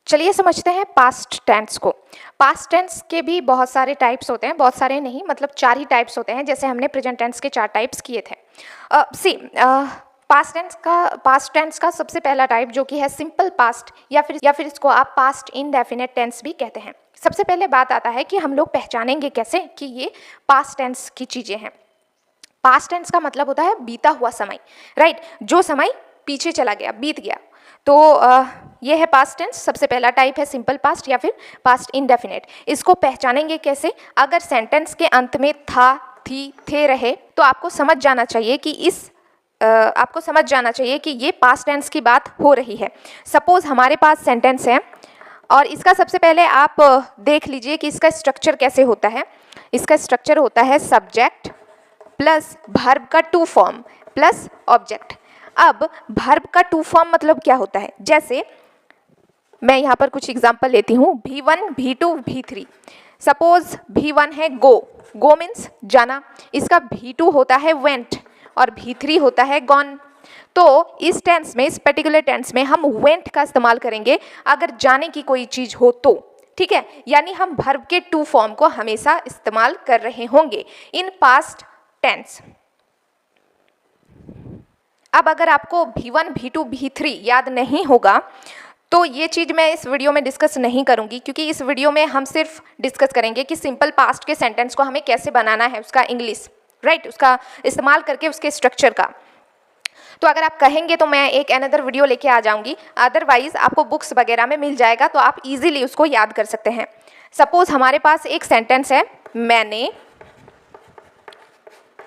चलिए समझते हैं पास्ट टेंस को। पास्ट टेंस के भी बहुत सारे टाइप्स होते हैं, बहुत सारे नहीं, मतलब 4 ही टाइप्स होते हैं, जैसे हमने प्रेजेंट टेंस के 4 टाइप्स किए थे। पास्ट टेंस का सबसे पहला टाइप जो कि है सिंपल पास्ट, या फिर इसको आप पास्ट इंडेफिनिट टेंस भी कहते हैं। सबसे पहले बात आता है कि हम लोग पहचानेंगे कैसे कि ये पास्ट टेंस की चीज़ें हैं। पास्ट टेंस का मतलब होता है बीता हुआ समय, राइट, जो समय पीछे चला गया, बीत गया। तो ये है पास्ट टेंस। सबसे पहला टाइप है सिंपल पास्ट या फिर पास्ट इंडेफिनिट। इसको पहचानेंगे कैसे? अगर सेंटेंस के अंत में था, थी, थे रहे तो आपको समझ जाना चाहिए कि ये पास्ट टेंस की बात हो रही है। सपोज हमारे पास सेंटेंस है और इसका सबसे पहले आप देख लीजिए कि इसका स्ट्रक्चर कैसे होता है। इसका स्ट्रक्चर होता है सब्जेक्ट प्लस वर्ब का टू फॉर्म प्लस ऑब्जेक्ट। अब वर्ब का टू फॉर्म मतलब क्या होता है? जैसे मैं यहाँ पर कुछ एग्जांपल लेती हूँ, V1, V2, V3। Suppose V1 है गो, गो मीन्स जाना, इसका V2 होता है वेंट और V3 होता है गॉन। तो इस टेंस में, इस पर्टिकुलर टेंस में हम वेंट का इस्तेमाल करेंगे अगर जाने की कोई चीज़ हो तो, ठीक है। यानी हम वर्ब के टू फॉर्म को हमेशा इस्तेमाल कर रहे होंगे इन पास्ट टेंस। अब अगर आपको V1, V2, V3 याद नहीं होगा तो ये चीज़ मैं इस वीडियो में डिस्कस नहीं करूंगी, क्योंकि इस वीडियो में हम सिर्फ डिस्कस करेंगे कि सिंपल पास्ट के सेंटेंस को हमें कैसे बनाना है, उसका इंग्लिश, राइट, उसका इस्तेमाल करके उसके स्ट्रक्चर का। तो अगर आप कहेंगे तो मैं एक अनदर वीडियो लेके आ जाऊंगी, अदरवाइज आपको बुक्स वगैरह में मिल जाएगा तो आप इजीली उसको याद कर सकते हैं। सपोज हमारे पास एक सेंटेंस है, मैंने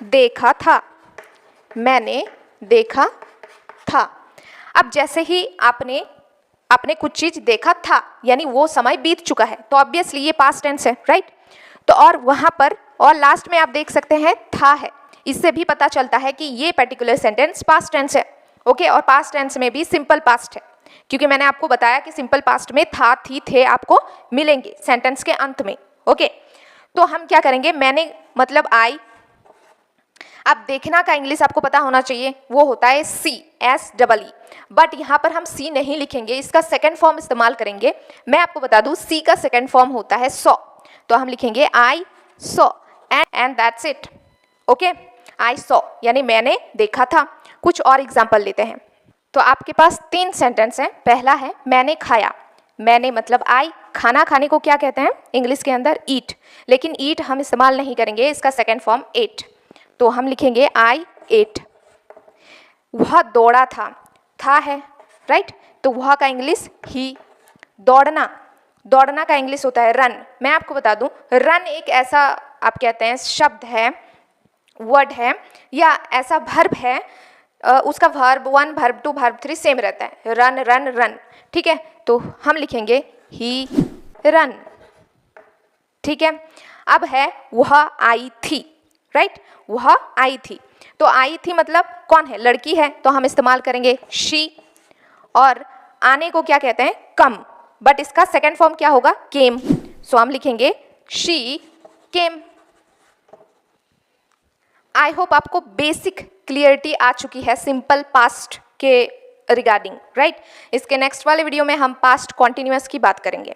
देखा था, मैंने देखा था। अब जैसे ही आपने कुछ चीज देखा था यानी वो समय बीत चुका है, तो ऑब्वियसली ये पास्ट टेंस है, राइट। तो और वहां पर और लास्ट में आप देख सकते हैं था है, इससे भी पता चलता है कि ये पर्टिकुलर सेंटेंस पास्ट टेंस है, ओके। और पास्ट टेंस में भी सिंपल पास्ट है, क्योंकि मैंने आपको बताया कि सिंपल पास्ट में था, थी, थे आपको मिलेंगे सेंटेंस के अंत में, ओके। तो हम क्या करेंगे, मैंने मतलब आई। अब देखना का इंग्लिश आपको पता होना चाहिए, वो होता है CSEE, बट यहाँ पर हम सी नहीं लिखेंगे, इसका सेकंड फॉर्म इस्तेमाल करेंगे। मैं आपको बता दूँ सी का सेकंड फॉर्म होता है सॉ, तो हम लिखेंगे I saw and that's it, okay. I saw यानी मैंने देखा था। कुछ और एग्जाम्पल लेते हैं। तो आपके पास 3 सेंटेंस हैं। पहला है मैंने खाया, मैंने मतलब आई, खाना खाने को क्या कहते हैं इंग्लिश के अंदर? ईट, लेकिन ईट हम इस्तेमाल नहीं करेंगे, इसका सेकंड फॉर्म एट, तो हम लिखेंगे आई एट। वह दौड़ा था है, राइट, तो वह का इंग्लिश ही। दौड़ना का इंग्लिश होता है रन। मैं आपको बता दूं रन एक ऐसा आप कहते हैं शब्द है, वर्ड है या ऐसा वर्ब है, उसका वर्ब 1, वर्ब 2, वर्ब 3 सेम रहता है, रन रन रन, ठीक है। तो हम लिखेंगे ही रन, ठीक है। अब है वह आई थी, राइट, वह आई थी। तो आई थी मतलब कौन है? लड़की है, तो हम इस्तेमाल करेंगे शी। और आने को क्या कहते हैं? कम, बट इसका सेकंड फॉर्म क्या होगा? केम, सो हम लिखेंगे शी केम। आई होप आपको बेसिक क्लियरिटी आ चुकी है सिंपल पास्ट के रिगार्डिंग, राइट। इसके नेक्स्ट वाले वीडियो में हम पास्ट कॉन्टिन्यूअस की बात करेंगे।